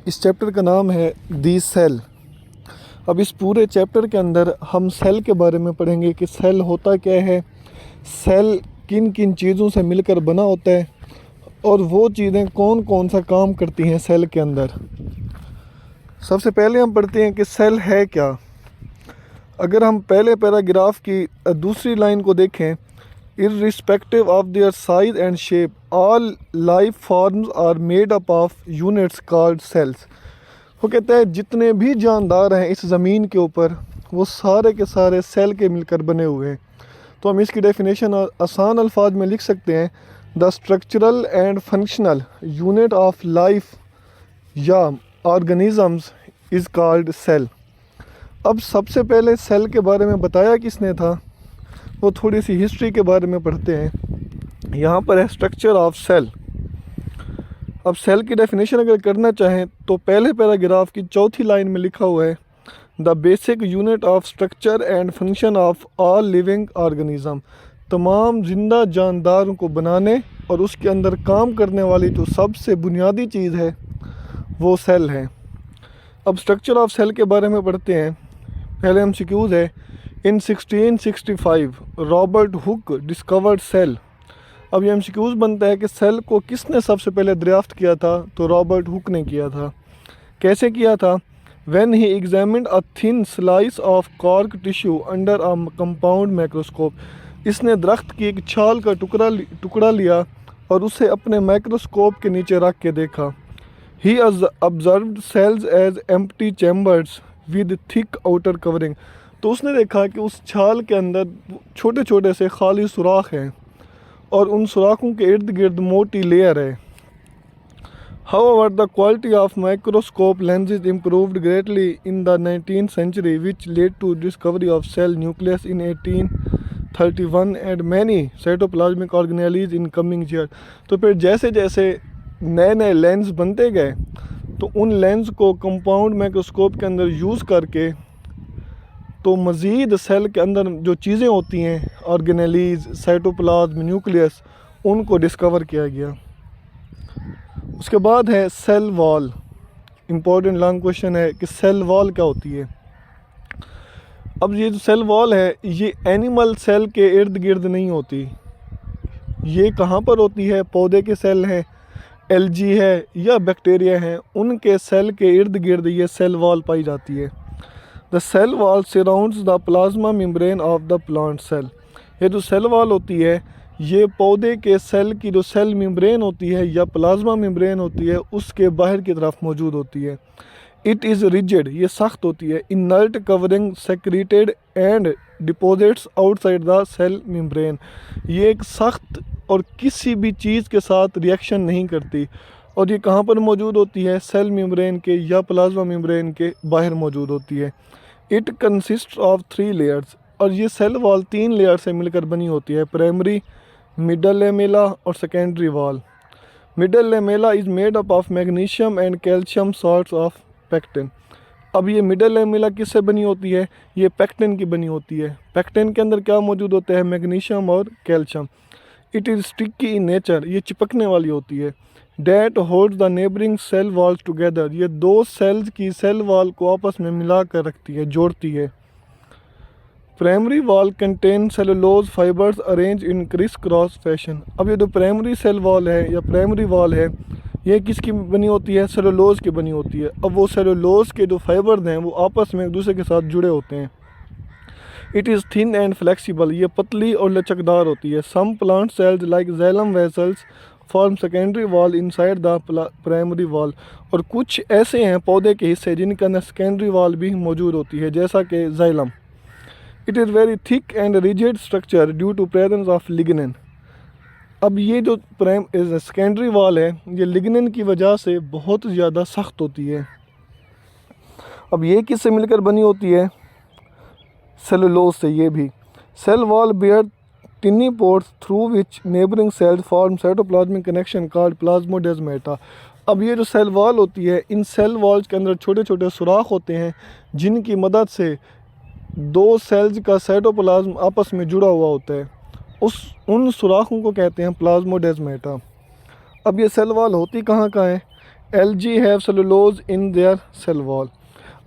इस चैप्टर का नाम है दी सेल। अब इस पूरे चैप्टर के अंदर हम सेल के बारे में पढ़ेंगे कि सेल होता क्या है, सेल किन किन चीज़ों से मिलकर बना होता है और वो चीज़ें कौन कौन सा काम करती हैं सेल के अंदर। सबसे पहले हम पढ़ते हैं कि सेल है क्या। अगर हम पहले पैराग्राफ की दूसरी लाइन को देखें, irrespective of their size and shape, all life forms are made up of units called cells। वो कहता है जितने भी जानदार हैं इस ज़मीन के ऊपर वो सारे के सारे सेल के मिलकर बने हुए हैं। तो हम इसकी डेफिनेशन आसान अल्फाज में लिख सकते हैं, the structural and functional unit of life या ऑर्गेनिज़म्स इज़ कॉल्ड सेल। अब सबसे पहले सेल के बारे में बताया किसने था, वो थोड़ी सी हिस्ट्री के बारे में पढ़ते हैं। यहाँ पर है स्ट्रक्चर ऑफ सेल। अब सेल की डेफिनेशन अगर करना चाहें तो पहले पैराग्राफ की चौथी लाइन में लिखा हुआ है, the basic unit of structure and function of all living organism. तमाम जिंदा जानदारों को बनाने और उसके अंदर काम करने वाली जो सबसे बुनियादी चीज़ है वो सेल है। अब स्ट्रक्चर ऑफ सेल के बारे में पढ़ते हैं। पहले एमसीक्यूज है, इन 1665 रॉबर्ट हुक डिस्कवर्ड सेल। अब ये एमसीक्यूज बनता है कि सेल को किसने सबसे पहले दरियाफ्त किया था, तो रॉबर्ट हुक ने किया था। कैसे किया था, when he examined a thin slice of cork tissue under a compound microscope. इसने दरख्त की एक छाल का टुकड़ा लिया और उसे अपने माइक्रोस्कोप के नीचे रख के देखा। He observed cells as empty chambers with thick outer covering. तो उसने देखा कि उस छाल के अंदर छोटे छोटे से खाली सुराख हैं और उन सुराखों के इर्द गिर्द मोटी लेयर है। However, the quality of microscope lenses improved greatly in the 19th century, which led to discovery of cell nucleus in 1831 and many cytoplasmic organelles in coming years। तो फिर जैसे जैसे नए नए लेंस बनते गए तो उन लेंस को कंपाउंड माइक्रोस्कोप के अंदर यूज़ करके तो मज़ीद सेल के अंदर जो चीज़ें होती हैं, ऑर्गेनेलीज, साइटोप्लाज्म, न्यूक्लियस, उनको डिस्कवर किया गया। उसके बाद है cell wall. Important long question है कि सेल वॉल क्या होती है। अब ये जो सेल वॉल है ये एनिमल सेल के इर्द गिर्द नहीं होती। ये कहाँ पर होती है, पौधे के सेल हैं, एल्गी है या बैक्टीरिया हैं, उनके सेल के इर्द गिर्द ये सेल वॉल पाई जाती है। The cell wall surrounds the plasma membrane of the plant cell. ये जो सेल वॉल होती है ये पौधे के सेल की जो सेल मेम्ब्रेन होती है या प्लाज्मा मेम्ब्रेन होती है उसके बाहर की तरफ मौजूद होती है। इट इज़ रिजिड, ये सख्त होती है। Inert covering secreted and deposits outside the cell membrane. ये एक सख्त और किसी भी चीज़ के साथ रिएक्शन नहीं करती और ये कहाँ पर मौजूद होती है, सेल मेम्ब्रेन के या प्लाज्मा मेम्ब्रेन के बाहर मौजूद होती है। It consist of 3 layers. और ये सेल वॉल 3 लेयर से मिलकर बनी होती है, प्राइमरी, मिडल लेमेला और secondary wall. Middle lamella is made up of magnesium and calcium salts of pectin. अब ये मिडल लेमेला किससे बनी होती है, ये पेक्टिन की बनी होती है। पेक्टिन के अंदर क्या मौजूद होता है, मैग्नीशियम और calcium. It is sticky in nature, ये चिपकने वाली होती है। That holds the neighbouring cell walls together, ये 2 सेल्स की सेल वॉल को आपस में मिला कर रखती है, जोड़ती है। Primary wall contain cellulose fibres arrange in criss cross fashion. अब ये जो प्राइमरी सेल वॉल है या प्राइमरी वॉल है ये किसकी बनी होती है, सेलुलोज की बनी होती है। अब वो सेलुलोज के जो फाइबर्स हैं वो आपस में एक दूसरे के साथ जुड़े होते हैं। It is thin and flexible, ये पतली और लचकदार होती है। Some plant cells like xylem vessels form secondary wall inside the primary wall. और कुछ ऐसे हैं पौधे के हिस्से जिनके अंदर सेकेंडरी वॉल भी मौजूद होती है, जैसा कि जाइलम। It is very thick and rigid structure due to presence of lignin. अब ये जो सेकेंडरी वॉल है ये लिग्निन की वजह से बहुत ज़्यादा सख्त होती है। अब ये किससे मिलकर बनी होती है, सेलुलोज से। ये भी cell wall bear tiny ports through which neighbouring cells form cytoplasmic connection called plasmodesmata. अब ये जो सेल वॉल होती है इन सेल वॉल्स के अंदर छोटे छोटे सुराख होते हैं जिनकी मदद से 2 सेल्स का साइटोप्लाज्म आपस में जुड़ा हुआ होता है। उन सुराखों को कहते हैं प्लाज्मोडेस्माटा। अब ये सेल वॉल होती कहाँ है, algae have cellulose in their cell wall.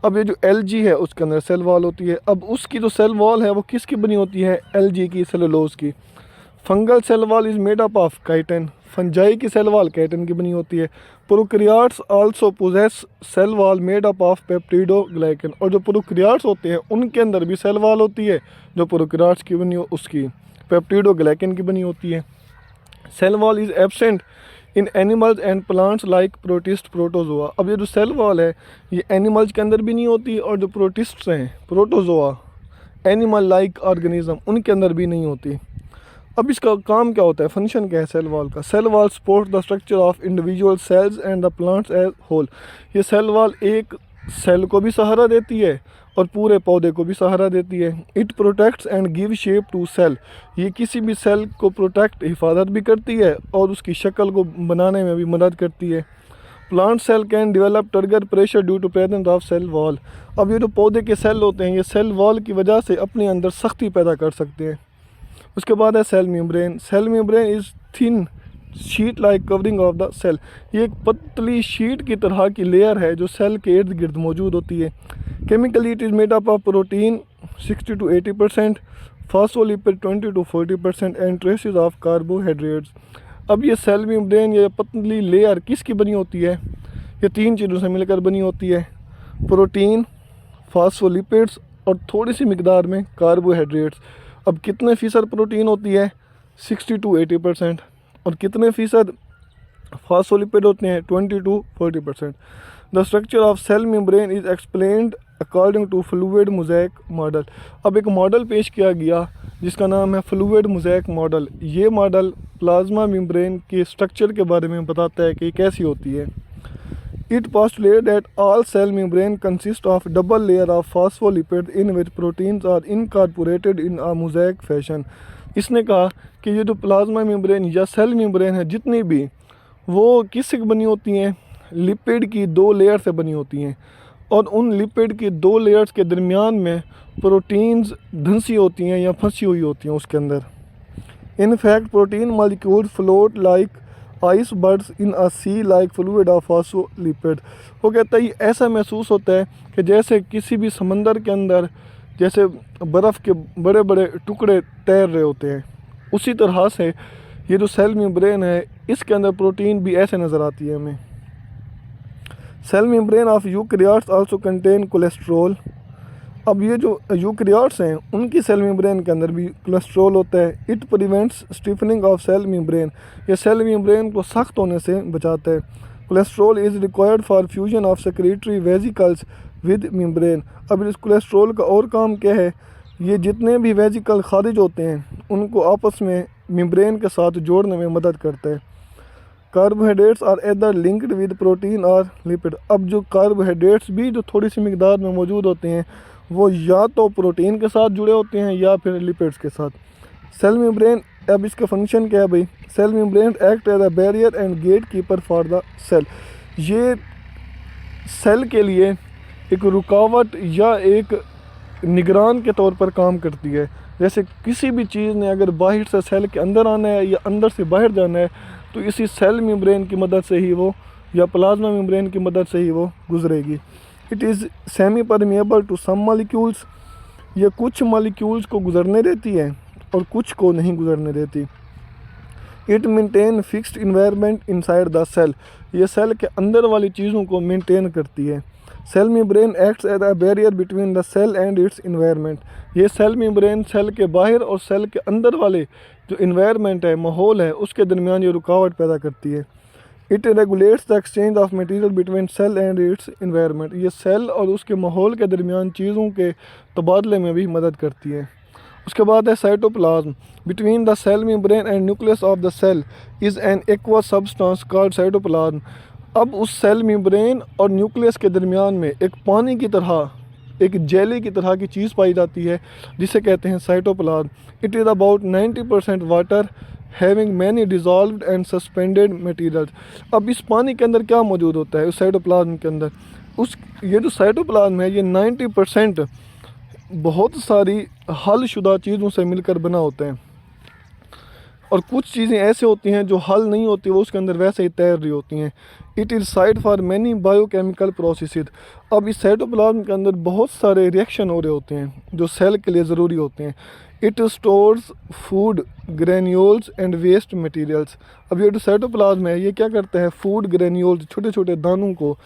अब ये जो एलगी है उसके अंदर सेल वॉल होती है। अब उसकी जो सेल वॉल है वो किसकी बनी होती है? एलगी की, सेलुलोज की। Fungal cell wall is made up of chitin. Fungi की सेल वॉल काइटिन की बनी होती है। Prokaryotes also possess cell wall made up of peptidoglycan. और जो प्रोकैरियोट्स होते हैं उनके अंदर भी सेल वॉल होती है जो प्रोकैरियोट्स की बनी उसकी पेप्टिडोग्लाइकन की बनी होती है। Cell wall is absent in animals and plants like protist protozoa. अब ये जो सेल वॉल है ये एनिमल्स के अंदर भी नहीं होती और जो प्रोटिस्ट्स हैं प्रोटोजोआ एनिमल लाइक ऑर्गेनिज्म उनके अंदर भी नहीं होती। अब इसका काम क्या होता है, फंक्शन क्या है सेल वॉल का? Cell wall support the structure of individual cells and the plants as whole. ये सेल वॉल एक सेल को भी सहारा देती है और पूरे पौधे को भी सहारा देती है। It protects and give shape to cell. ये किसी भी सेल को प्रोटेक्ट, हिफाजत भी करती है और उसकी शक्ल को बनाने में भी मदद करती है। Plant cell can develop trigger pressure due to presence of cell wall. अब ये जो पौधे के सेल होते हैं ये सेल वॉल की वजह से अपने अंदर सख्ती पैदा कर सकते हैं। उसके बाद है cell membrane. Cell membrane is thin sheet like covering of the cell. ये एक पतली शीट की तरह की लेयर है जो सेल के इर्द गिर्द मौजूद होती है। Chemically it is made up of protein 60 to 80%, phospholipid 20 to 40% and traces of carbohydrates. अब ये सेल मेम्ब्रेन, ये पतली लेयर किसकी बनी होती है? ये तीन चीज़ों से मिलकर बनी होती है, प्रोटीन, फॉस्फोलिपिड्स और थोड़ी सी मिकदार में कार्बोहाइड्रेट्स। अब कितने फ़ीसद प्रोटीन होती है? 60 to 80%। और कितने फ़ीसद फॉस्फोलिपिड होते हैं? 20 to 40%। The structure of cell membrane is explained according to fluid mosaic model. अब एक मॉडल पेश किया गया जिसका नाम है फ्लूइड मोज़ेक मॉडल। ये मॉडल प्लाज्मा मेम्ब्रेन के स्ट्रक्चर के बारे में बताता है कि कैसी होती है। It postulates that all cell membrane consist of double layer of phospholipids in which proteins are incorporated in a mosaic fashion। इसने कहा कि ये जो प्लाज्मा मेम्ब्रेन या सेल मेम्ब्रेन है जितनी भी, वो किससे बनी होती हैं? लिपिड की दो लेयर से बनी होती हैं और उन लिपिड की दो लेयर्स के दरमियान में प्रोटीन्स धंसी होती हैं या फंसी हुई होती हैं उसके अंदर। In fact protein molecule float like icebergs in a sea like fluid of phospholipid. वो कहता है ऐसा महसूस होता है कि जैसे किसी भी समंदर के अंदर जैसे बर्फ़ के बड़े बड़े टुकड़े तैर रहे होते हैं, उसी तरह से ये जो सेल मेम्ब्रेन है इसके अंदर प्रोटीन भी ऐसे नज़र आती है हमें। Cell membrane of eukaryotes also contain cholesterol. अब ये जो यूकैरियोट्स हैं उनकी सेल मेम्ब्रेन के अंदर भी कोलेस्ट्रॉल होता है। It prevents stiffening of cell membrane. ये सेल मेम्ब्रेन को सख्त होने से बचाता है। Cholesterol is required for fusion of secretory vesicles with membrane. अब इस कोलेस्ट्रॉल का और काम क्या है? ये जितने भी वेजिकल खारिज होते हैं उनको आपस में मेम्ब्रेन के साथ जोड़ने में मदद करता है। Carbohydrates are either linked with protein और लिपिड। अब जो कार्बोहाइड्रेट्स भी जो थोड़ी सी मिकदार में मौजूद होते हैं वो या तो प्रोटीन के साथ जुड़े होते हैं या फिर लिपिड्स के साथ। सेल मेम्ब्रेन, अब इसका फंक्शन क्या है भाई? Cell membrane act as a barrier and gatekeeper for the cell. ये सेल के लिए एक रुकावट या एक निगरान के तौर पर काम करती है। जैसे किसी भी चीज़ ने अगर बाहर से सेल के अंदर आना है या अंदर से बाहर जाना है तो इसी सेल मेम्ब्रेन की मदद से ही वो, या प्लाज्मा मेम्ब्रेन की मदद से ही वो गुजरेगी। It is semi permeable to some molecules. ये कुछ मॉलिक्यूल्स को गुजरने देती है और कुछ को नहीं गुजरने देती। It maintain fixed environment inside the cell. ये सेल के अंदर वाली चीज़ों को मेंटेन करती है। Cell membrane acts as a barrier between the cell and its environment. ये सेल मेम्ब्रेन सेल के बाहर और सेल के अंदर वाले जो इन्वायरमेंट है, माहौल है, उसके दरमियान ये रुकावट पैदा करती है। It regulates the exchange of material between cell and its environment. ये सेल और उसके माहौल के दरमियान चीज़ों के तबादले में भी मदद करती है। उसके बाद है cytoplasm. Between the cell membrane and nucleus of the cell is an aqua substance called cytoplasm. अब उस सेल मेम्ब्रेन और न्यूक्लियस के दरमियान में एक पानी की तरह, एक जेली की तरह की चीज़ पाई जाती है जिसे कहते हैं cytoplasm. It is about 90% water having many dissolved and suspended materials. अब इस पानी के अंदर क्या मौजूद होता है उस साइटोप्लाज्म के अंदर? ये जो साइटोप्लाज्म है ये 90% बहुत सारी हल शुदा चीज़ों से मिलकर बना होते हैं। और कुछ चीज़ें ऐसे होती हैं जो हल नहीं होती, वो उसके अंदर वैसे ही तैर रही होती हैं। It is site for many biochemical processes. अब इस साइटोप्लाज्म के अंदर बहुत सारे रिएक्शन हो रहे होते हैं जो सेल के लिए ज़रूरी होते हैं। It stores food granules and waste materials. अब ये जो साइटोप्लाज्म है ये क्या करता है, फूड ग्रेन्यूल्स, छोटे छोटे दानों को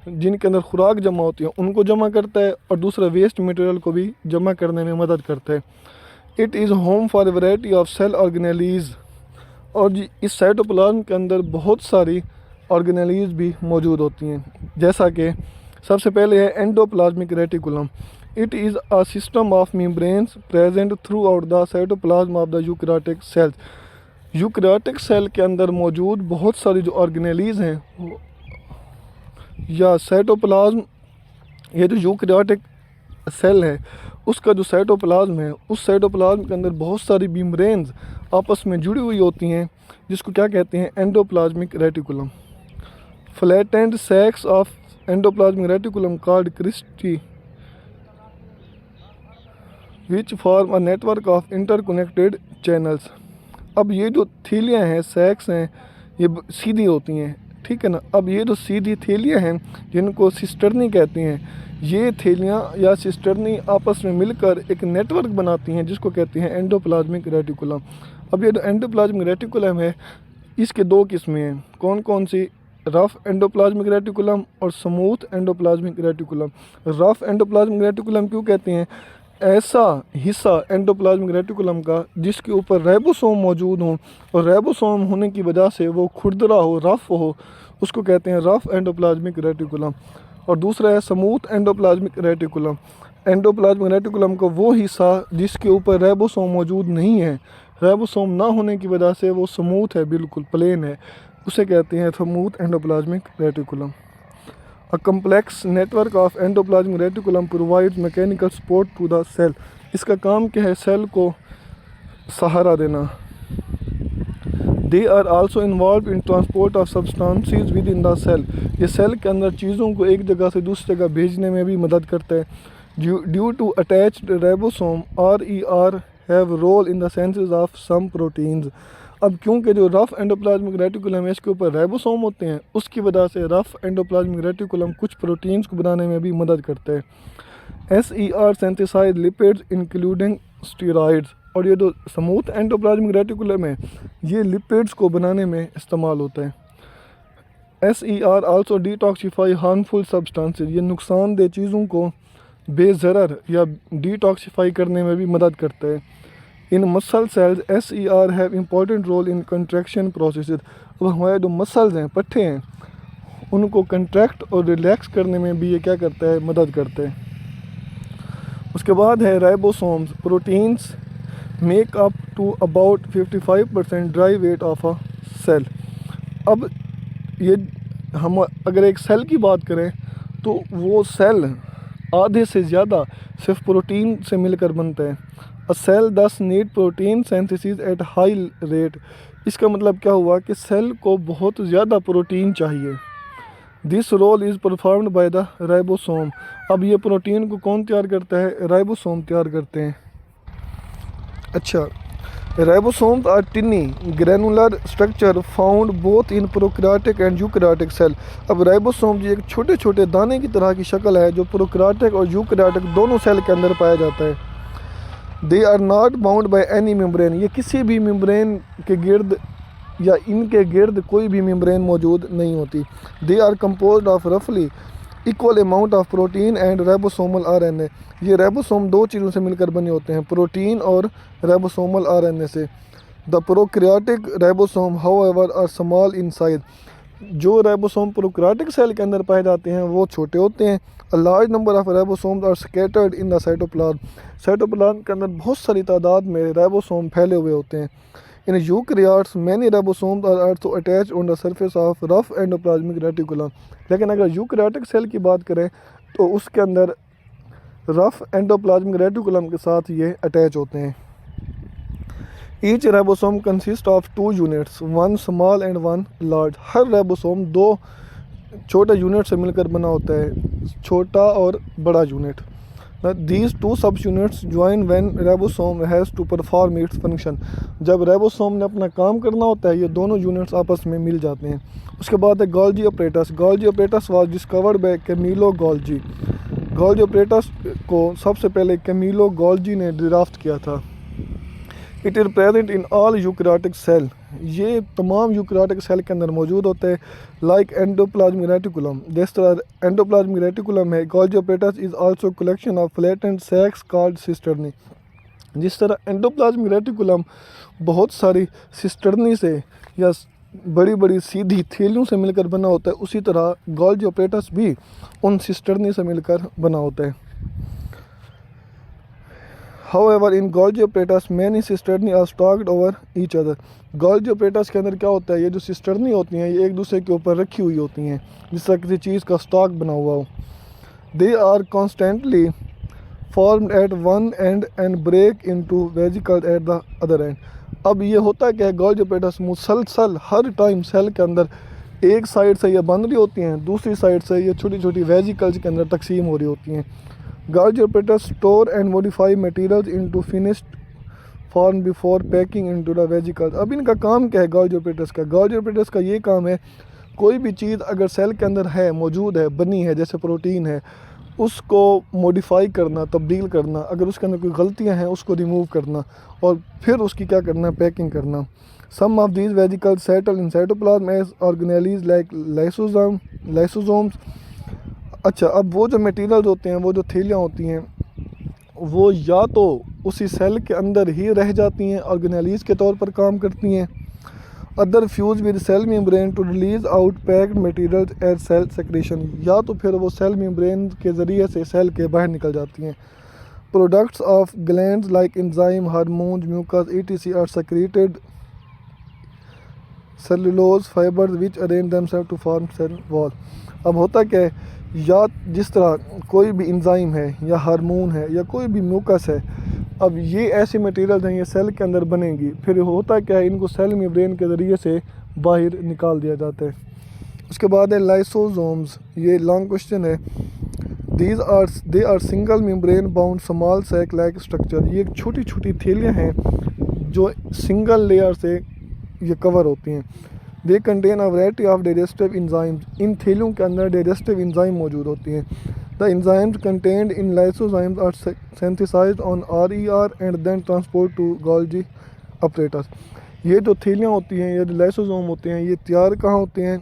जिनके अंदर खुराक जमा होती है उनको जमा करता है, और दूसरा वेस्ट मटेरियल को भी जमा करने में मदद करता है। It is home for variety of cell organelles. और इस साइटोप्लाज्म के अंदर बहुत सारी ऑर्गेनेलीज भी मौजूद होती हैं, जैसा कि सबसे पहले है endoplasmic reticulum. It is a system of membranes present throughout the cytoplasm of the eukaryotic cells. Eukaryotic cell के अंदर मौजूद बहुत सारी जो ऑर्गेनेलीज हैं या साइटोप्लाज्म, ये जो यूकैरियोटिक सेल है उसका जो साइटोप्लाज्म है, उस साइटोप्लाज्म के अंदर बहुत सारी मेम्ब्रेन्स आपस में जुड़ी हुई होती हैं, जिसको क्या कहते हैं, endoplasmic reticulum. Flattened sacs of endoplasmic reticulum called cristae which form a network of interconnected channels. अब ये जो थैलियाँ हैं, सैक्स हैं, ये सीधी होती हैं, ठीक है ना। अब ये जो सीधी थैलियाँ हैं जिनको सिस्टर्नी कहते हैं, ये थैलियाँ या सिस्टर्नी आपस में मिलकर एक नेटवर्क बनाती हैं जिसको कहते हैं एंडोप्लाज्मिक रेटिकुलम। अब ये जो एंडोप्लाज्मिक रेटिकुलम है इसके दो किस्में हैं, कौन कौन सी, रफ एंडोप्लाज्मिक रेटिकुलम और smooth endoplasmic reticulum. Rough endoplasmic reticulum क्यों कहते हैं, ऐसा हिस्सा एंडोप्लाज्मिक रेटिकुलम का जिसके ऊपर राइबोसोम मौजूद हों और राइबोसोम होने की वजह से वो खुरदरा हो, रफ हो, उसको कहते हैं रफ एंडोप्लाज्मिक रेटिकुलम। और दूसरा है smooth endoplasmic reticulum. Endoplasmic reticulum का वो हिस्सा जिसके ऊपर राइबोसोम मौजूद नहीं है, राइबोसोम ना होने की वजह से वो स्मूथ है, बिल्कुल प्लेन है, उसे कहते हैं smooth endoplasmic reticulum. A complex network of endoplasmic reticulum provides mechanical support to the cell। इसका काम क्या है, सेल को सहारा देना। They are also involved in transport of substances within the cell। ये सेल के अंदर चीज़ों को एक जगह से दूसरी जगह भेजने में भी मदद करता है। Due to attached ribosome, RER have role in the synthesis of some proteins। अब क्योंकि जो रफ़ एंडोप्लाज्मिक रेटिकुलम है इसके ऊपर राइबोसोम होते हैं, उसकी वजह से रफ़ एंडोप्लाज्मिक रेटिकुलम कुछ प्रोटीन्स को बनाने में भी मदद करता है। SER synthesise lipids including steroids. और ये जो स्मूथ एंडोप्लाज्मिक रेटिकुलम है ये लिपिड्स को बनाने में इस्तेमाल होता है। SER also detoxify harmful substances. ये नुकसानदेह चीज़ों को बेज़रर या डिटॉक्सिफाई करने में भी मदद करता है। In muscle cells SER have important role in contraction process. अब हमारे जो मसल्स हैं, पट्टे हैं, उनको कंट्रैक्ट और रिलैक्स करने में भी ये क्या करता है, मदद करता है। उसके बाद है ribosomes. Proteins make up to about 55% dry weight of a cell. अब ये हम अगर एक सेल की बात करें तो वो सेल आधे से ज़्यादा सिर्फ प्रोटीन से मिलकर बनता है। अ सेल दस need protein synthesis at high rate. इसका मतलब क्या हुआ कि सेल को बहुत ज़्यादा प्रोटीन चाहिए। This role is performed by the ribosome. अब ये प्रोटीन को कौन तैयार करता है, राइबोसोम तैयार करते हैं। अच्छा, ribosomes are tiny granular structure found both in prokaryotic and eukaryotic cell. अब राइबोसोम एक छोटे छोटे दाने की तरह की शक्ल है जो प्रोकैरियोटिक और यूकैरियोटिक दोनों सेल के अंदर पाया जाता है। They are not bound by any membrane. ये किसी भी मेम्ब्रेन के गिर्द या इनके गिर्द कोई भी मेम्ब्रेन मौजूद नहीं होती। दे आर कंपोज्ड ऑफ रफली equal amount of protein and ribosomal RNA। ये राइबोसोम दो चीज़ों से मिलकर बने होते हैं, प्रोटीन और राइबोसोमल RNA से। The prokaryotic ribosome however are small in size. जो राइबोसोम प्रोकैरियोटिक सेल के अंदर पाए जाते हैं वो छोटे होते हैं। A large number of ribosomes are scattered in the cytoplasm. Cytoplasm के अंदर बहुत सारी तादाद में राइबोसोम फैले हुए होते हैं। In eukaryotes many ribosomes are also attached on the surface of rough endoplasmic reticulum. लेकिन अगर यूकैरियोटिक सेल की बात करें तो उसके अंदर रफ एंडोप्लाज्मिक रेटिकुलम के साथ ये अटैच होते हैं। Each ribosome consist of 2 units, one small and one large. Her ribosome 2 छोटे यूनिट से मिलकर बना होता है, छोटा और बड़ा unit. These two subunits join when ribosome has to perform its function. जब राइबोसोम ने अपना काम करना होता है ये दोनों यूनिट्स आपस में मिल जाते हैं। उसके बाद है Golgi apparatus. Golgi apparatus was discovered by Camillo Golgi. Golgi apparatus को सबसे पहले कैमिलो गोल्जी ने ड्राफ्ट किया था। It is present in all eukaryotic cell. ये तमाम यूकैरियोटिक सेल के अंदर मौजूद होते हैं। लाइक एंडोप्लाज्मिक रेटिकुलम, जिस तरह एंडोप्लाज्मिक रेटिकुलम है, Golgi apparatus is also collection of flattened sacs called cisternae. जिस तरह एंडोप्लाज्मिक रेटिकुलम बहुत सारी सिस्टर्नी से या बड़ी बड़ी सीधी थैलियों से मिलकर बना होता है, उसी तरह गोल्जी ऑपरेटस भी उन सिस्टर्नी से मिलकर बना होता है। However, in Golgi apparatus, many cisternae are stacked over each other. Golgi apparatus के अंदर क्या होता है, ये जो सिस्टर्नी होती हैं ये एक दूसरे के ऊपर रखी हुई होती हैं, जिस तरह किसी चीज़ का स्टॉक बना हुआ हो। They are constantly formed at one end and break into vesicles at the other end. अब ये होता क्या है, Golgi apparatus मुसलसल हर टाइम सेल के अंदर एक साइड से ये बन रही होती हैं, दूसरी साइड से ये छोटी छोटी वेजिकल्स के अंदर तकसीम हो रही होती हैं। Golgi apparatus store and modify materials into finished form before packing into the vesicles. अब इनका काम क्या है Golgi apparatus का? Golgi apparatus का ये काम है, कोई भी चीज़ अगर सेल के अंदर है, मौजूद है, बनी है, जैसे प्रोटीन है, उसको मॉडिफाई करना, तब्दील करना, अगर उसके अंदर कोई गलतियां हैं उसको रिमूव करना और फिर उसकी क्या करना, पैकिंग करना। Some of these vesicles settle in cytoplasm as organelles like lysosomes. अच्छा, अब वो जो मटेरियल्स होते हैं, वो जो थैलियाँ होती हैं, वो या तो उसी सेल के अंदर ही रह जाती हैं, ऑर्गेनेलीज के तौर पर काम करती हैं। Other fuse with cell membrane to release out packed materials as cell secretion, या तो फिर वो सेल मेम्ब्रेन के ज़रिए से सेल के बाहर निकल जाती हैं। Products of glands like enzyme, hormones, mucus etc are secreted cellulose fibres which arrange themselves to form cell wall. अब होता क्या है, या जिस तरह कोई भी एंजाइम है या हार्मोन है या कोई भी म्यूकस है, अब ये ऐसे मटेरियल्स हैं, ये सेल के अंदर बनेंगी, फिर होता क्या है, इनको सेल मेम्ब्रेन के ज़रिए से बाहर निकाल दिया जाता है। उसके बाद है लाइसोसोम्स। ये लॉन्ग क्वेश्चन है। They are single membrane bound small sac like structure. ये एक छोटी छोटी थैलियाँ हैं जो सिंगल लेयर से ये कवर होती हैं। They contain a variety of digestive enzymes. इन थैलियों के अंदर डाइजेस्टिव इंजाइम मौजूद होती हैं। The enzymes contained in lysosomes are synthesized on RER and then transport to Golgi apparatus. ये जो थैलियाँ होती हैं, ये जो लाइसोसोम होते हैं, ये तैयार कहाँ होते हैं,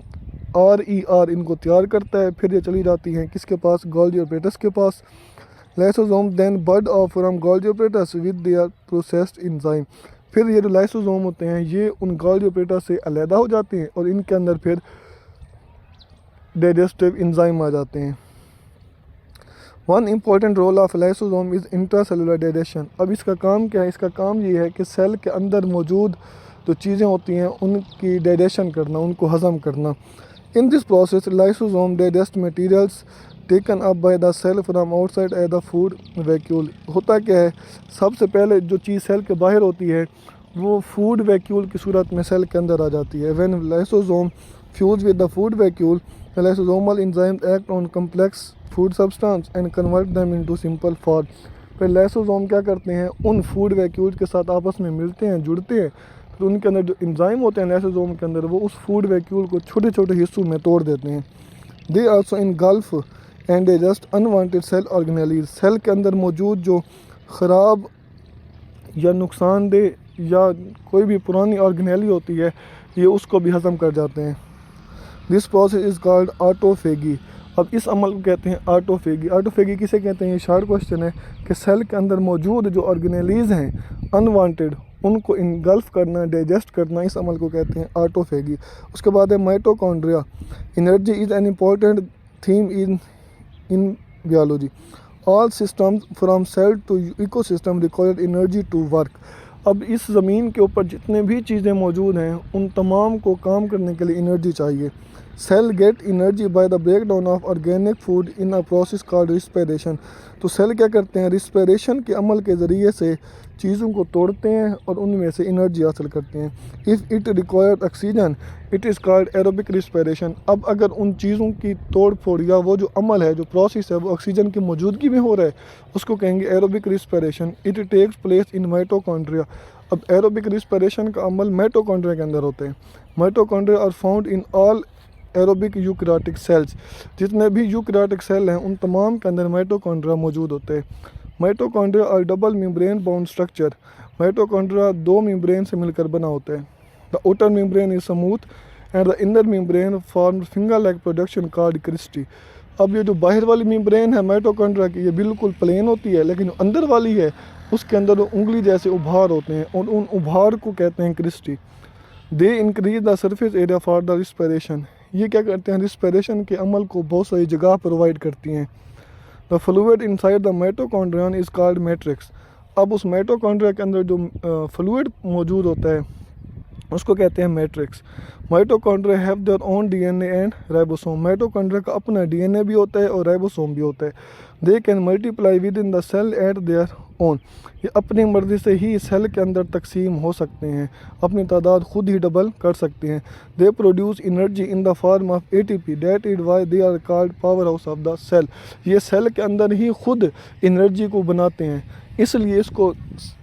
RER इनको तैयार करता है, फिर ये चली जाती हैं किसके पास, गोल्जी ऑपरेटस के पास। Lysosome then bud off from Golgi apparatus with their processed enzyme. फिर ये जो लाइसोसोम होते हैं ये उन गोल्जी ऑपरेटस से अलहदा हो जाते हैं और इनके अंदर फिर डाइजेस्टिव इंजाइम आ जाते हैं। One important role of lysosome is intracellular digestion. अब इसका काम क्या है, इसका काम ये है कि सेल के अंदर मौजूद जो चीज़ें होती हैं उनकी डाइजेशन करना, उनको हज़म करना। In this process lysosome digest materials taken up by the cell from outside as the food vacuole. होता क्या है, सबसे पहले जो चीज़ सेल के बाहर होती है वो फूड वैक्यूल की सूरत में सेल के अंदर आ जाती है। When lysosome fuse with the food vacuole, lysosomal enzymes act on complex food substance and convert them into simple form. फिर लाइसोसोम क्या करते हैं, उन फूड वैक्यूल के साथ आपस में मिलते हैं, जुड़ते हैं, तो उनके अंदर जो एंजाइम होते हैं लाइसोसोम के अंदर, वो उस फूड वैक्यूल को छोटे छोटे हिस्सों में तोड़ देते हैं। They also engulf and digest unwanted cell organelles. Cell के अंदर मौजूद जो ख़राब या नुकसानदेह या कोई भी पुरानी ऑर्गेनेली होती है, ये उसको भी हज़म कर जाते हैं। This process is called autophagy. अब इस अमल को कहते हैं ऑटोफेगी। ऑटोफेगी किसे कहते हैं, ये शार्ट क्वेश्चन है कि सेल के अंदर मौजूद जो ऑर्गेनेलीज हैं अनवांटेड, उनको इनगल्फ करना, डाइजेस्ट करना, इस अमल को कहते हैं ऑटोफेगी। उसके बाद है mitochondria. Energy is an important theme in biology. All systems from cell to ecosystem require energy to work. अब इस ज़मीन के ऊपर जितने भी चीज़ें मौजूद हैं उन तमाम को काम करने के लिए एनर्जी चाहिए। Cell get energy by the breakdown of organic food in a process called respiration. तो सेल क्या करते हैं, रिस्पिरेशन के अमल के ज़रिए से चीज़ों को तोड़ते हैं और उनमें से एनर्जी हासिल करते हैं। If it required oxygen it is called aerobic respiration. अब अगर उन चीज़ों की तोड़ फोड़ या वो जो अमल है, जो प्रोसेस है, वो ऑक्सीजन की मौजूदगी में हो रहा है, उसको कहेंगे aerobic respiration. It takes place in mitochondria. अब एरोबिक रिस्पिरेशन का अमल माइटोकॉन्ड्रिया के अंदर होते हैं। Mitochondria are found in all aerobic eukaryotic cells. जितने भी यूकैरियोटिक सेल हैं उन तमाम के अंदर माइटोकॉन्ड्रिया मौजूद होते हैं। माइटोकॉन्ड्रिया और double membrane bound structure. Mitochondria दो मेम्ब्रेन से मिलकर बना होता है। The outer membrane is smooth and the inner membrane form finger like production called cristae. अब ये जो बाहर वाली मेम्ब्रेन है माइटोकॉन्ड्रिया की, ये बिल्कुल प्लेन होती है, लेकिन जो अंदर वाली है उसके अंदर उंगली जैसे उभार होते हैं और उन उभार को कहते हैं cristae. They increase the surface area for the respiration. ये क्या करते हैं, रिस्पिरेशन के अमल को बहुत सारी जगह प्रोवाइड करती हैं। The fluid inside the mitochondrion is called matrix. अब उस माइटोकॉन्ड्रिया के अंदर जो फ्लूइड मौजूद होता है उसको कहते हैं matrix. Mitochondria have their own DNA and ribosome. Mitochondria का अपना डीएनए भी होता है और राइबोसोम भी होता है। They can multiply within the cell at their own. ये अपनी मर्ज़ी से ही सेल के अंदर तकसीम हो सकते हैं, अपनी तादाद खुद ही डबल कर सकते हैं। They produce energy in the form of ATP that is why they are called powerhouse of the cell. ये सेल के अंदर ही खुद एनर्जी को बनाते हैं, इसलिए इसको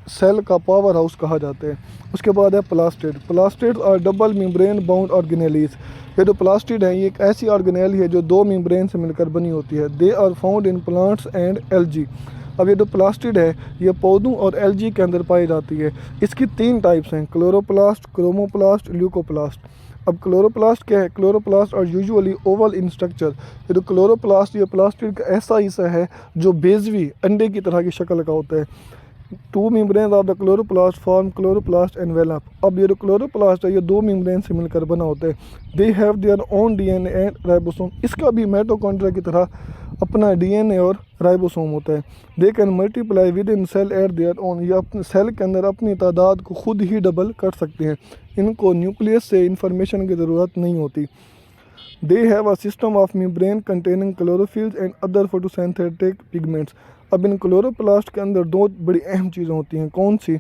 सेल का पावर हाउस कहा जाता है। उसके बाद है प्लास्टिड। प्लास्टिड और डबल मेम्ब्रेन बाउंड ऑर्गेनेलीज। ये जो प्लास्टिड है ये एक ऐसी ऑर्गेनेली है जो दो मेम्ब्रेन से मिलकर बनी होती है। They are found in plants and algae. अब ये जो प्लास्टिड है ये पौधों और एल्गी के अंदर पाई जाती है। इसकी तीन टाइप्स हैं, क्लोरोप्लास्ट, क्रोमोप्लास्ट, ल्यूकोप्लास्ट। अब क्लोरोप्लास्ट क्या है, क्लोरोप्लास्ट और यूजुअली ओवल इन स्ट्रक्चर। ये जो क्लोरोप्लास्ट ये प्लास्टिड का ऐसा हिस्सा है जो बेजवी अंडे की तरह की शक्ल का होता है। Two membrane of the chloroplast form chloroplast envelope. अब ये जो क्लोरोप्लास्ट है ये दो मेम्ब्रेन से मिलकर बना होता है। They have their own DNA and ribosome. इसका भी माइटोकॉन्ड्रिया की तरह अपना डीएनए और राइबोसोम होता है। They can multiply within cell at their own. ये अपने सेल के अंदर अपनी तादाद को खुद ही डबल कर सकते हैं, इनको न्यूक्लियस से इंफॉर्मेशन की ज़रूरत नहीं होती। They have a system of membrane containing chlorophylls and other photosynthetic pigments. अब इन क्लोरोप्लास्ट के अंदर दो बड़ी अहम चीज़ें होती हैं, कौन सी,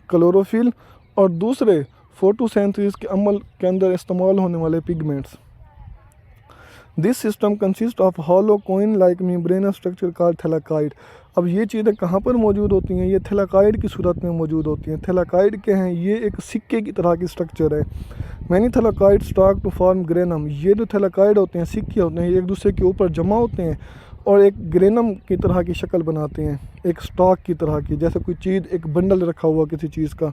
क्लोरोफिल और दूसरे फोटोसिंथेसिस के अमल के अंदर इस्तेमाल होने वाले pigments. This system consist of hollow coin like membranous structure called thylakoid. अब ये चीज़ें कहाँ पर मौजूद होती हैं, ये थैलाकाइड की सूरत में मौजूद होती हैं। थैलाकाइड क्या हैं, ये एक सिक्के की तरह की स्ट्रक्चर है। Many thylakoid stack to form granum. ये जो थैलाकाइड होते हैं, सिक्के होते हैं, ये एक दूसरे के ऊपर जमा होते हैं और एक ग्रेनम की तरह की शक्ल बनाते हैं, एक स्टॉक की तरह की, जैसे कोई चीज़ एक बंडल रखा हुआ किसी चीज़ का।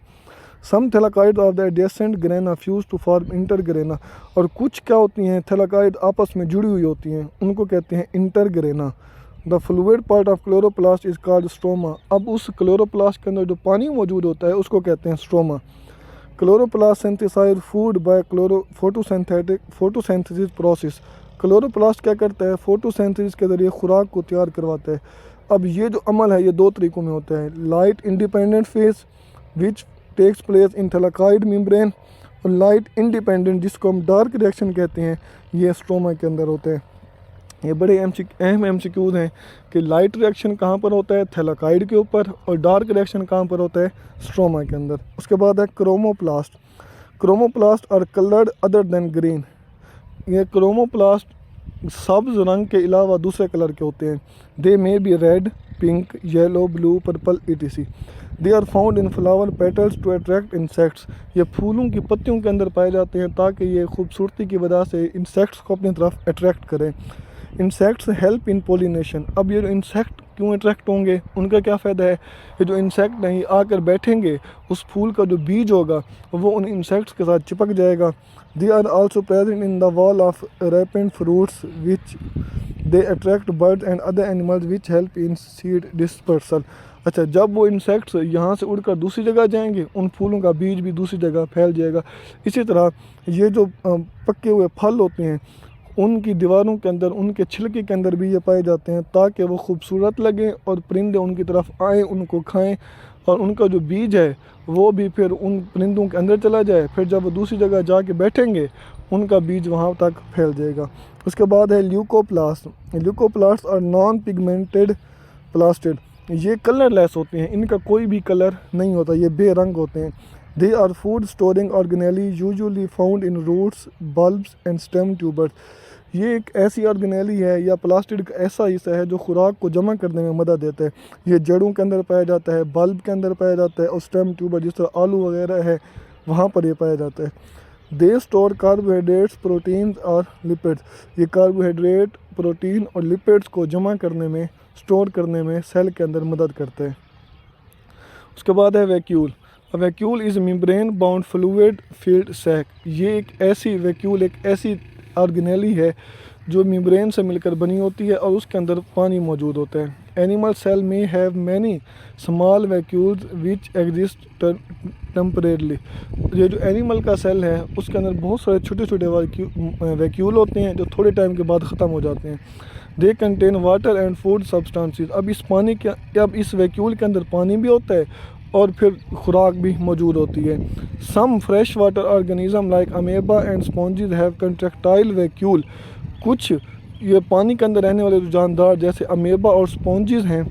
Some thylakoid of the adjacent grana fuse to form inter grana. और कुछ क्या होती हैं, थैलाकाइड आपस में जुड़ी हुई होती हैं, उनको कहते हैं inter grana. The fluid part of chloroplast is called stroma. अब उस क्लोरोप्लास्ट के अंदर जो पानी मौजूद होता है उसको कहते हैं stroma. Chloroplast synthesise food by photosynthesis process. Chloroplast क्या करता है, फोटोसिंथेसिस के ज़रिए खुराक को तैयार करवाता है। अब ये जो अमल है ये दो तरीक़ों में होता है, light independent phase which takes place in thylakoid membrane और लाइट इंडिपेंडेंट जिसको हम डार्क रिएक्शन कहते हैं, ये स्ट्रोमा के अंदर होते हैं। ये बड़े अहम एमसीक्यूज हैं कि लाइट रिएक्शन कहाँ पर होता है, थैलाकाइड के ऊपर, और डार्क रिएक्शन कहाँ पर होता है, स्ट्रोमा के अंदर। उसके बाद है chromoplast. Chromoplast are coloured other than green. ये क्रोमोप्लास्ट सब्ज रंग के अलावा दूसरे कलर के होते हैं। They may be red, pink, yellow, blue, purple etc. They are found in flower petals to attract insects. ये फूलों की पत्तियों के अंदर पाए जाते हैं ताकि ये खूबसूरती की वजह से इंसेक्ट्स को अपनी तरफ अट्रैक्ट करें। Insects help in pollination. अब ये जो इंसेक्ट क्यों अट्रैक्ट होंगे, उनका क्या फ़ायदा है, ये जो इंसेक्ट हैं ये आकर बैठेंगे, उस फूल का जो बीज होगा वो उन इंसेक्ट्स के साथ चिपक जाएगा। They are also present in the wall of ripened fruits which they attract birds and other animals which help in seed dispersal. अच्छा, जब वो इंसेक्ट्स यहाँ से उड़कर दूसरी जगह जाएंगे, उन फूलों का बीज भी दूसरी जगह फैल जाएगा। इसी तरह ये जो पके हुए फल होते हैं उनकी दीवारों के अंदर, उनके छिलके के अंदर भी ये पाए जाते हैं ताकि वो खूबसूरत लगें और परिंदे उनकी तरफ आएँ, उनको खाएं, और उनका जो बीज है वो भी फिर उन परिंदों के अंदर चला जाए। फिर जब वो दूसरी जगह जाके बैठेंगे उनका बीज वहाँ तक फैल जाएगा। उसके बाद है ल्यूकोप्लास्ट। ल्यूकोप्लास्ट और नॉन पिगमेंटेड प्लास्टिड, ये कलरलेस होते हैं, इनका कोई भी कलर नहीं होता, ये बेरंग होते हैं। They are food storing organelle usually found in roots, bulbs and stem tubers. ये एक ऐसी ऑर्गेनेली है या प्लास्टिड का ऐसा हिस्सा है जो खुराक को जमा करने में मदद देता है। ये जड़ों के अंदर पाया जाता है, बल्ब के अंदर पाया जाता है, और स्टेम ट्यूबर जिस तरह आलू वगैरह है वहाँ पर ये पाया जाता है। दे स्टोर कार्बोहाइड्रेट्स, प्रोटीन्स और लिपिड्स। ये कार्बोहाइड्रेट, प्रोटीन और लिपिड्स को जमा करने में, स्टोर करने में सेल के अंदर मदद करते हैं। उसके बाद है vacuole. Vacuole is membrane bound fluid filled sac. ये एक ऐसी वैक्यूल एक ऐसी ऑर्गेनेली है जो मेम्ब्रेन से मिलकर बनी होती है और उसके अंदर पानी मौजूद होता है। एनिमल सेल में have many small vacuoles which exist temporarily. ये जो एनिमल का सेल है उसके अंदर बहुत सारे छोटे छोटे वैक्यूल होते हैं जो थोड़े टाइम के बाद ख़त्म हो जाते हैं। They contain water and food substances. अब इस वैक्यूल के अंदर पानी भी होता है और फिर खुराक भी मौजूद होती है। Some fresh water organism like amoeba and sponges have contractile vacuole. कुछ ये पानी के अंदर रहने वाले जो जानदार जैसे अमेबा और स्पॉन्जेस हैं,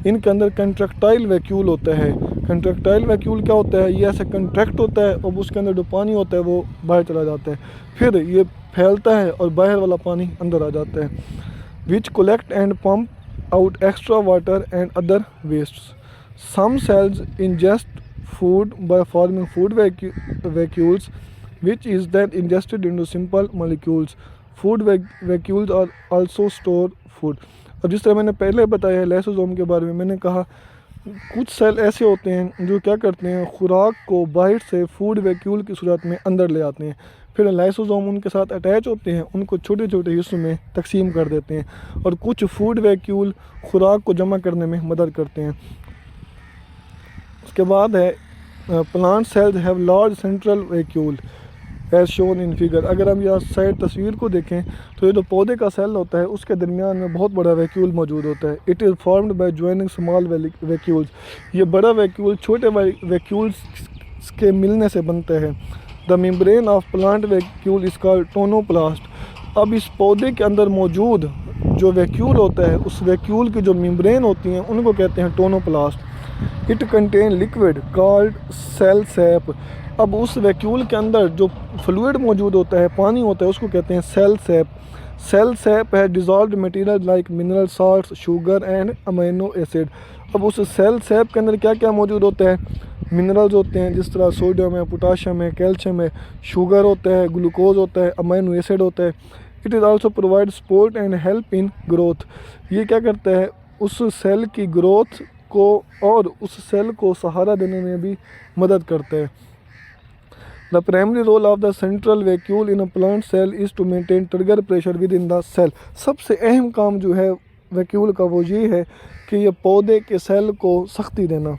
इनके अंदर कंट्रैक्टाइल वैक्यूल होता है। कंट्रैक्टाइल वैक्यूल क्या होता है? ये ऐसे कंट्रैक्ट होता है और उसके अंदर जो पानी होता है वो बाहर चला जाता है, फिर ये फैलता है और बाहर वाला पानी अंदर आ जाता है। विच collect and pump out extra water and other wastes. Some cells ingest food by forming food vacuoles, which is then ingested into simple molecules. Food vacuoles are also store food. अब जिस तरह मैंने पहले बताया है लाइसोसोम के बारे में, मैंने कहा कुछ सेल ऐसे होते हैं जो क्या करते हैं, खुराक को बाहर से फूड वैक्यूल की सूरत में अंदर ले आते हैं, फिर लाइसोसोम उनके साथ अटैच होते हैं, उनको छोटे छोटे हिस्सों में तकसीम कर देते हैं, और कुछ फूड वैक्यूल खुराक को जमा करने में मदद करते हैं। उसके बाद है plant cells have large central vacuole as shown in figure. अगर हम यहाँ साइड तस्वीर को देखें तो ये जो पौधे का सेल होता है उसके दरमियान में बहुत बड़ा वैक्यूल मौजूद होता है। It is formed by joining small vacuoles. ये बड़ा वैक्यूल छोटे वैक्यूल्स के मिलने से बनता है। The membrane of plant vacuole is called tonoplast. अब इस पौधे के अंदर मौजूद जो वैक्यूल होता है उस वैक्यूल की जो मेम्ब्रेन होती हैं उनको कहते हैं tonoplast. It contain liquid called cell sap. अब उस वैक्यूल के अंदर जो फ्लूइड मौजूद होता है, पानी होता है, उसको कहते हैं सेल सैप। सेल सैप है dissolved material like mineral salts, sugar and amino acid. अब उस सेल सैप के अंदर क्या क्या मौजूद होता है? मिनरल्स होते हैं जिस तरह सोडियम है, पोटाशियम है, कैल्शियम है, शुगर होता है, ग्लूकोज होता है, अमीनो एसिड होता है। It is also provide support and help in growth. ये क्या करता है? उस सेल की ग्रोथ को और उस सेल को सहारा देने में भी मदद करता है। The primary role of the central vacuole in a plant cell is to maintain turgor pressure within the cell. सबसे अहम काम जो है वैक्यूल का वो ये है कि ये पौधे के सेल को सख्ती देना।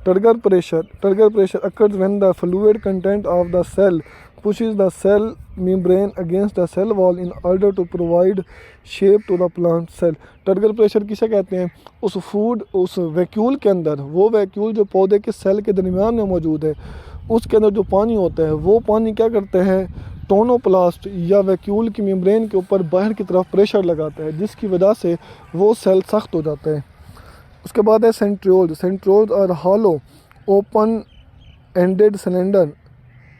Turgor pressure occurs when the fluid content of the cell pushes the cell membrane against the cell wall in order to provide shape to the plant cell। Trigger pressure किसे कहते हैं? उस वैक्यूल के अंदर, वो वैक्यूल जो पौधे के सेल के दरमियान में मौजूद है, उसके अंदर जो पानी होता है वो पानी क्या करता है? टोनोप्लास्ट या वैक्यूल की मेम्ब्रेन के ऊपर बाहर की तरफ प्रेशर लगाता है, जिसकी वजह से वो सेल सख्त हो जाता है। उसके बाद है सेंट्रियोल्स। सेंट्रियोल्स और hollow open ended cylinder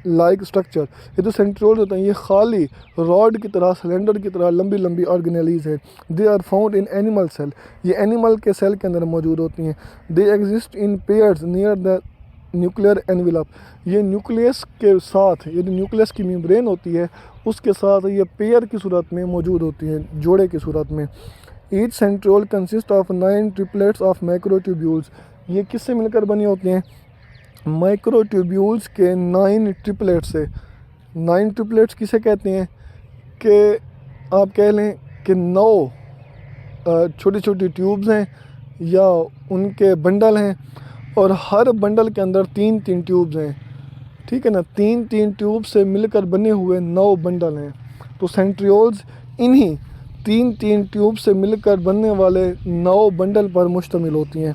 like structure. ये जो सेंट्रियोल्स होते हैं ये खाली रॉड की तरह, सिलेंडर की तरह लंबी लंबी ऑर्गेनेलीज है। They are found in animal cell. ये एनिमल के सेल के अंदर मौजूद होती हैं। They exist in pairs near the nuclear envelope. ये न्यूक्लियस के साथ, ये जो न्यूक्लियस की मेम्ब्रेन होती है उसके साथ ये पेयर की सूरत में मौजूद होती हैं, जोड़े की सूरत में। Each centriole consist of 9 triplets of microtubules. ये किससे मिलकर बनी होती हैं? माइक्रोट्यूब्यूल्स के 9 ट्रिपलेट्स से। 9 ट्रिपलेट्स किसे कहते हैं? कि आप कह लें कि 9 छोटी छोटी ट्यूब्स हैं या उनके बंडल हैं, और हर बंडल के अंदर 3-3 ट्यूब्स हैं, ठीक है ना। 3-3 ट्यूब से मिलकर बने हुए 9 बंडल हैं। तो सेंट्रियोल्स इन्हीं 3-3 ट्यूब से मिलकर बनने वाले 9 बंडल पर मुश्तमिल होती हैं।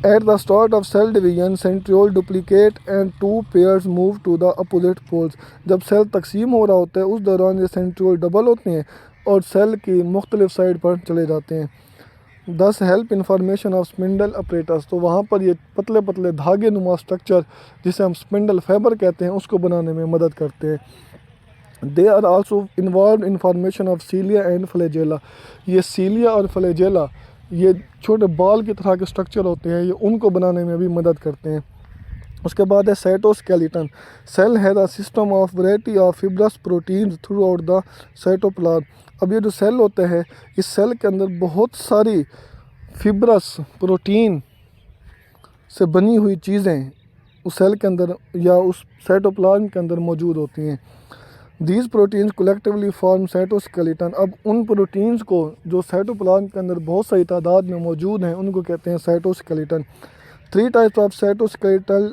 At the start of cell division, centriole duplicate and two pairs move to the opposite poles. जब सेल तकसीम हो रहा होता है उस दौरान ये सेंट्रियोल डबल होते हैं और सेल की मुख्तलिफ साइड पर चले जाते हैं। दस help information of spindle apparatus, तो वहाँ पर ये पतले पतले धागे नुमा स्ट्रक्चर जिसे हम स्पिंडल फाइबर कहते हैं उसको बनाने में मदद करते हैं। They are also involve in formation of cilia and flagella, ये सीलिया और फ्लैजेला ये छोटे बॉल की तरह के स्ट्रक्चर होते हैं, ये उनको बनाने में भी मदद करते हैं। उसके बाद है cytoskeleton, cell has a system of variety of fibrous proteins throughout the cytoplasm. अब ये जो सेल होता है इस सेल के अंदर बहुत सारी फिब्रस प्रोटीन से बनी हुई चीज़ें उस सेल के अंदर या उस साइटोप्लाज्म के अंदर मौजूद होती हैं। These proteins collectively form cytoskeleton, अब उन प्रोटीन्स को जो साइटोप्लाज्म के अंदर बहुत सही तादाद में मौजूद हैं उनको कहते हैं cytoskeleton. 3 types of cytoskeletal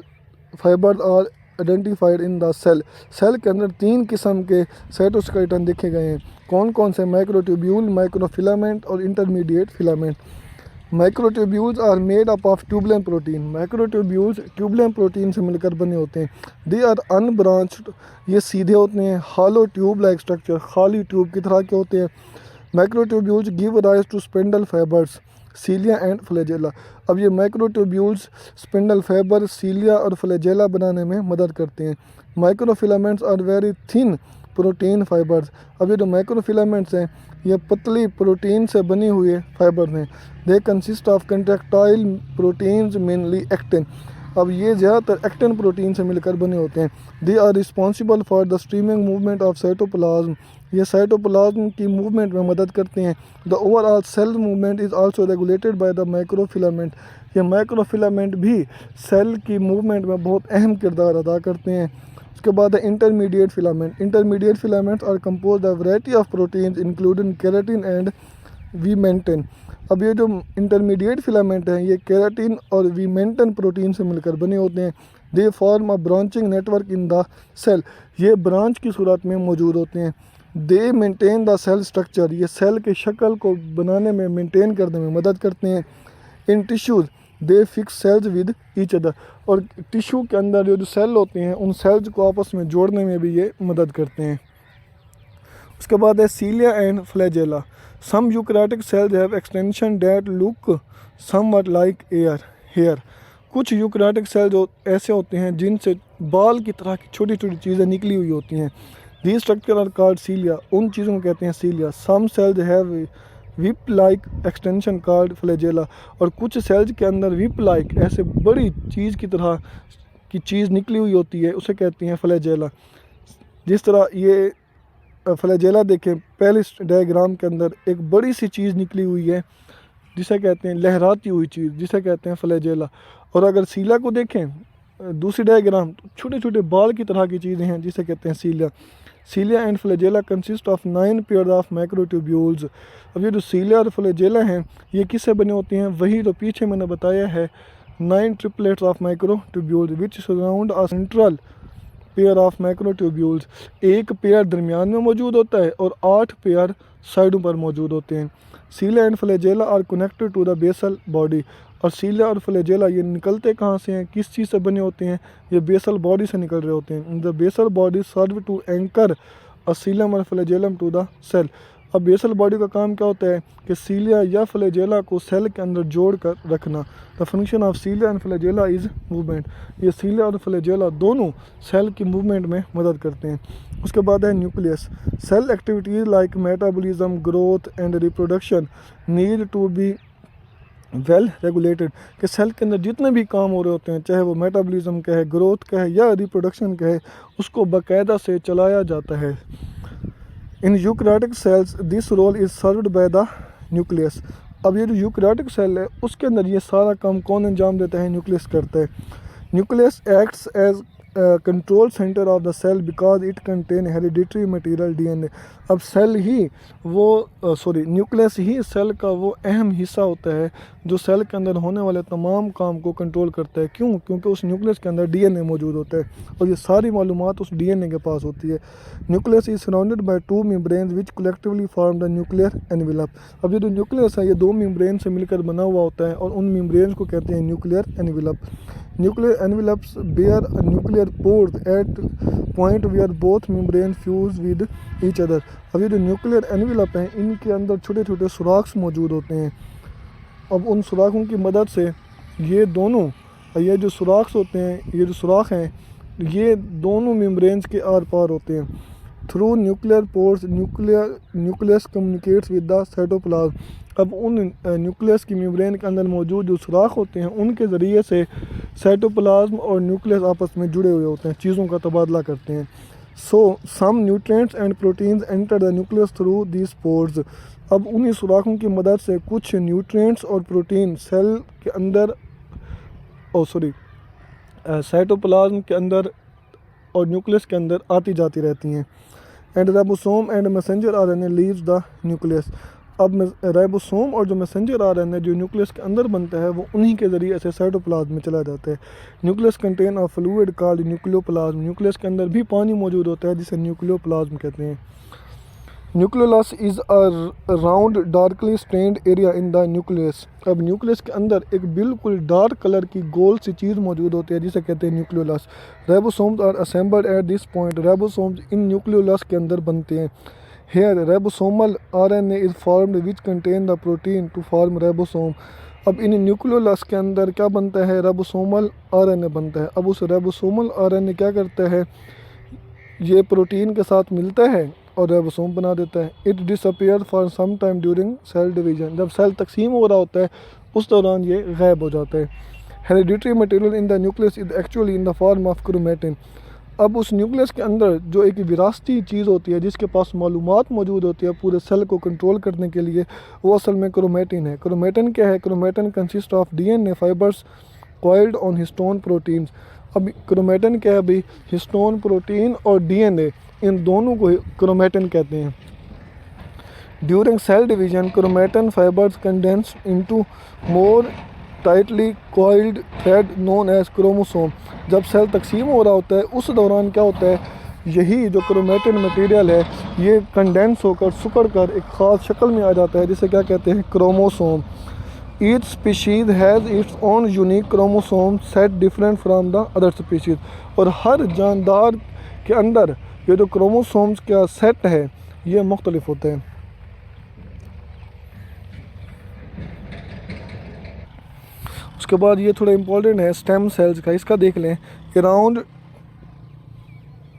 fibers are identified in the cell, cell के अंदर 3 किस्म के साइटोस्केलेटन देखे गए हैं। कौन कौन से? माइक्रोट्यूब्यूल, माइक्रोफिलामेंट और intermediate filament. Microtubules are made up of tubulin protein, microtubules tubulin protein से मिलकर बने होते हैं। दे आर अनब्रांच्ड, ये सीधे होते हैं। हॉलो ट्यूब लाइक स्ट्रक्चर, खाली ट्यूब की तरह के होते हैं। Microtubules give rise to spindle fibers, cilia and flagella. अब ये माइक्रोट्यूब्यूल्स स्पिंडल फाइबर, सीलिया और फ्लैजेला बनाने में मदद करते हैं। Microfilaments are very thin protein fibers, अब ये जो माइक्रोफिलामेंट्स हैं ये पतली प्रोटीन से बनी हुई फाइबर हैं। They consist of contractile proteins mainly actin, अब ये ज़्यादातर एक्टिन प्रोटीन से मिलकर बने होते हैं। They are responsible for the streaming movement of cytoplasm, ये साइटोप्लाज्म की मूवमेंट में मदद करते हैं। The overall cell movement is also regulated by the microfilament, ये माइक्रोफिलामेंट भी सेल की मूवमेंट में बहुत अहम किरदार अदा करते हैं। उसके बाद है intermediate filament, intermediate filaments are composed of variety of proteins including keratin and vimentin. अब ये जो इंटरमीडिएट फिलामेंट हैं ये केराटिन और वीमेंटिन प्रोटीन से मिलकर बने होते हैं। They form a branching network in the cell, ये ब्रांच की सूरत में मौजूद होते हैं। They maintain the cell structure, ये सेल के शक्ल को बनाने में मेंटेन करने में मदद करते हैं। In tissues they fix cells with each other, और टिश्यू के अंदर जो सेल होते हैं उन सेल्स को आपस में जोड़ने में भी ये मदद करते हैं। उसके बाद है cilia and flagella, some eukaryotic cells have extension that look something like hair, कुछ यूकैरियोटिक सेल जो ऐसे होते हैं जिनसे बाल की तरह की छोटी छोटी चीज़ें निकली हुई होती हैं। These structure are called cilia, उन चीज़ों को कहते हैं cilia. Some cells have whip like extension called flagella, और कुछ सेल्स के अंदर विप लाइक ऐसे बड़ी चीज़ की तरह की चीज़ निकली हुई होती है उसे कहते हैं फ्लैजेला। जिस तरह ये फ्लैजेला देखें, पहले डायग्राम के अंदर एक बड़ी सी चीज़ निकली हुई है जिसे कहते हैं लहराती हुई चीज़, जिसे कहते हैं फ्लैजेला। और अगर सीलिया को देखें दूसरी डायग्राम, तो छोटे छोटे बाल की तरह की चीज़ें हैं जिसे कहते हैं cilia. Cilia and flagella consist of 9 pair of microtubules. अब ये जो सीलिया और फ्लैजेला हैं ये किससे बने होते हैं? वही जो पीछे मैंने बताया है, 9 triplets of microtubules which surround a central pair of microtubules. एक पेयर दरमियान में मौजूद होता है और 8 पेयर साइडों पर मौजूद होते हैं। Cilia and flagella are connected to the basal body, और सीलिया और फ्लैजेला ये निकलते कहाँ से हैं, किस चीज़ से बने होते हैं? ये बेसल बॉडी से निकल रहे होते हैं। The basal body serve to anchor a cilium और फ्लैजेलम टू द सेल। अब बेसल बॉडी का काम क्या होता है कि सीलिया या फ्लैजेला को सेल के अंदर जोड़ कर रखना। The function of cilia and flagella is movement, ये सीलिया और फ्लैजेला दोनों सेल की मूवमेंट में मदद करते हैं। उसके बाद है nucleus, cell activities like metabolism, growth and reproduction need to be well regulated, कि सेल के अंदर जितने भी काम हो रहे होते हैं, चाहे वो मेटाबॉलिज्म का है, ग्रोथ का है या रिप्रोडक्शन का है, उसको बाकायदा से चलाया जाता है। In eukaryotic cells this role is served by the nucleus. अब ये जो यूकैरियोटिक सेल है उसके अंदर ये सारा काम कौन अंजाम देता है? न्यूक्लियस करता है। Nucleus acts as control center of the cell because it contain hereditary material DNA. अब सेल ही वो न्यूक्लियस ही सेल का वो अहम हिस्सा होता है जो सेल के अंदर होने वाले तमाम काम को कंट्रोल करता है। क्यों? क्योंकि उस न्यूक्लियस के अंदर डीएनए मौजूद होता है और ये सारी मालूमात उस डीएनए के पास होती है। Nucleus is surrounded by 2 membranes which collectively form the nuclear envelope. अब ये जो न्यूक्लियस है ये 2 मेम्ब्रेन से मिलकर बना हुआ होता है और उन मेम्ब्रेन्स को कहते हैं nuclear envelope. Nuclear envelopes bear nuclear pores at point where both membrane fuse with each other. अब ये जो न्यूक्लियर एनवेलप हैं इनके अंदर छोटे छोटे सुराख मौजूद होते हैं। अब उन सुराखों की मदद से ये दोनों ये जो सुराख होते हैं, ये जो सुराख हैं ये दोनों मेम्ब्रेन्स के आर पार होते हैं। Through nuclear pores nucleus communicates with the cytoplasm. अब उन न्यूक्लियस की मेम्ब्रेन के अंदर मौजूद जो सुराख होते हैं उनके ज़रिए से साइटोप्लाज्म और न्यूक्लियस आपस में जुड़े हुए होते हैं, चीज़ों का तबादला करते हैं। So some nutrients and proteins enter the nucleus through these pores. अब उन्हीं सुराखों की मदद से कुछ न्यूट्रिएंट्स और प्रोटीन सेल के अंदर साइटोप्लाज्म के अंदर और न्यूक्लियस के अंदर आती जाती रहती हैं। And ribosome and messenger RNA leaves the nucleus. अब राइबोसोम और जो मैसेंजर आरएनए जो न्यूक्लियस के अंदर बनता है वो उन्हीं के ज़रिए से साइटोप्लाज्म में चला जाता है। Nucleus contain a fluid called nucleoplasm. Nucleus के अंदर भी पानी मौजूद होता है जिसे न्यूक्लियोप्लाज्म कहते हैं। Nucleolus is a round darkly stained area in the nucleus. अब न्यूक्लियस के अंदर एक बिल्कुल डार्क कलर की गोल सी चीज़ मौजूद होती है जिसे कहते हैं nucleolus. Ribosomes are assembled at this point. Ribosomes इन न्यूक्लियोलस के अंदर बनते हैं। Here ribosomal RNA is formed which contain the protein to form ribosome. अब इन न्यूक्लियोलस के अंदर क्या बनता है? राइबोसोमल आरएनए बनता है। अब उस राइबोसोमल आरएनए क्या करता है? ये प्रोटीन के साथ मिलता है और राइबोसोम बना देता है। It disappear for some time during cell division. जब सेल तकसीम हो रहा होता है उस दौरान ये गायब हो जाता है। Hereditary material in the nucleus is actually in the form of chromatin. अब उस न्यूक्लियस के अंदर जो एक विरासती चीज़ होती है जिसके पास मालूमात मौजूद होती है पूरे सेल को कंट्रोल करने के लिए, वो असल में क्रोमेटिन है। क्रोमेटिन क्या है? Chromatin consist of DNA fibers coiled on histone proteins. अब क्रोमेटिन क्या है भाई? हिस्टोन प्रोटीन और डीएनए इन दोनों को क्रोमेटिन कहते हैं। During cell division chromatin fibers condense into more tightly coiled thread known as chromosome. जब सेल तकसीम हो रहा होता है उस दौरान क्या होता है? यही जो क्रोमेटिन मटेरियल है ये कंडेंस होकर सिकुड़ कर एक ख़ास शक्ल में आ जाता है जिसे क्या कहते हैं? Chromosome. Each species has its own unique chromosome set different from the other species. और हर जानदार के अंदर ये जो क्रोमोसोम्स का सेट है ये मुख्तलिफ होते हैं। उसके बाद ये थोड़ा इम्पोर्टेंट है स्टेम सेल्स का, इसका देख लें। Around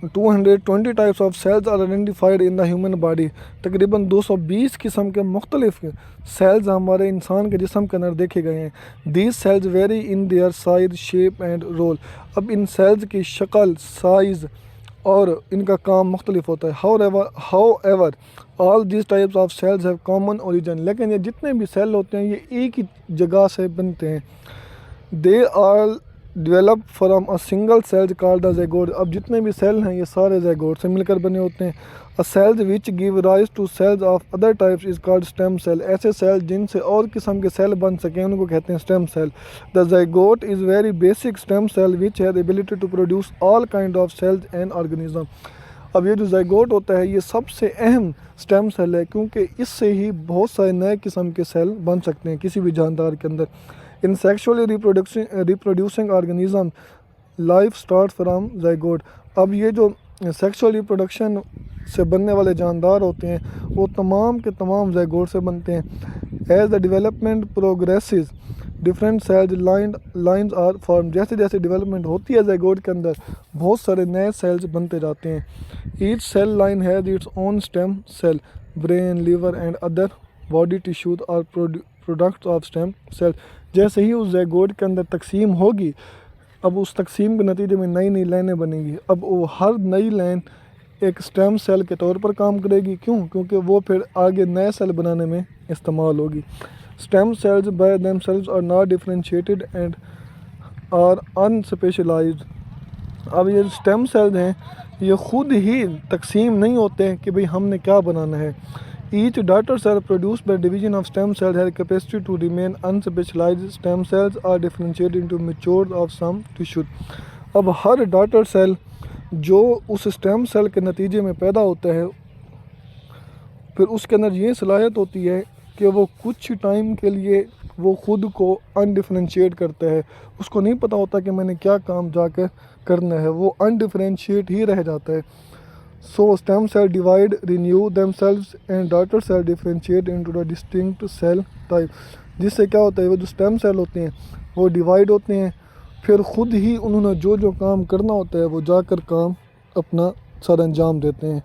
220 types of cells are identified in the human body. तकरीबन 220 किस्म के मुख्तलिफ सेल्स हमारे इंसान के जिस्म के अंदर देखे गए हैं। These cells vary in their size shape and role. अब इन सेल्स की शक्ल, साइज़ और इनका काम मुख्तलिफ होता है। How ever all this types of cells have common origin. लेकिन ये जितने भी सेल होते हैं ये एक ही जगह से बनते हैं। They are develop from a single cells called the zygote. अब जितने भी सेल हैं ये सारे ज़ाइगोट से मिलकर बने होते हैं। A cells which give rise to cells of other types is called stem cell. ऐसे सेल जिनसे और किस्म के सेल बन सकें उनको कहते हैं stem cell. The zygote is very basic stem cell which has ability to produce all kind of cells and organism. अब ये जो ज़ाइगोट होता है ये सबसे अहम स्टेम सेल है क्योंकि इससे ही बहुत सारे नए किस्म के सेल बन सकते हैं किसी भी जानदार के अंदर। In sexually reproducing organism life start from zygote. अब ये जो सेक्शुअल रिप्रोडक्शन से बनने वाले जानदार होते हैं वो तमाम के तमाम ज़ाइगोट से बनते हैं। As the development progresses different cells lines are form. जैसे जैसे डेवलपमेंट होती है ज़ाइगोट के अंदर बहुत सारे नए सेल्स बनते जाते हैं। Each cell line has its own stem cell. Brain, liver and other body tissues are products of stem cell. जैसे ही उस ज़ाइगोट के अंदर तकसीम होगी अब उस तकसीम के नतीजे में नई नई लाइनें बनेंगी। अब वो हर नई लाइन एक स्टेम सेल के तौर पर काम करेगी। क्यों? क्योंकि वो फिर आगे नए सेल बनाने में इस्तेमाल होगी। Stem cells by themselves are not differentiated and are unspecialized. अब ये स्टेम सेल्स हैं ये ख़ुद ही तकसीम नहीं होते हैं कि भाई हमने क्या बनाना है। Each daughter cell produce by division of stem cells has capacity to remain unspecialized. Stem cells are differentiated into mature of some tissue. अब हर डॉटर सेल जो उस स्टेम सेल के नतीजे में पैदा होता है फिर उसके अंदर ये सलाहियत होती है कि वो कुछ टाइम के लिए वो ख़ुद को अनडिफरेंशिएट करता है। उसको नहीं पता होता कि मैंने क्या काम जाकर करना है, वो अनडिफरेंशिएट ही रह जाता है। So stem cell divide renew themselves and daughter cell differentiate into the distinct cell type. जिससे क्या होता है वो जो स्टेम सेल होते हैं वो डिवाइड होते हैं, फिर ख़ुद ही उन्होंने जो जो काम करना होता है वो जाकर काम अपना सर अंजाम देते हैं।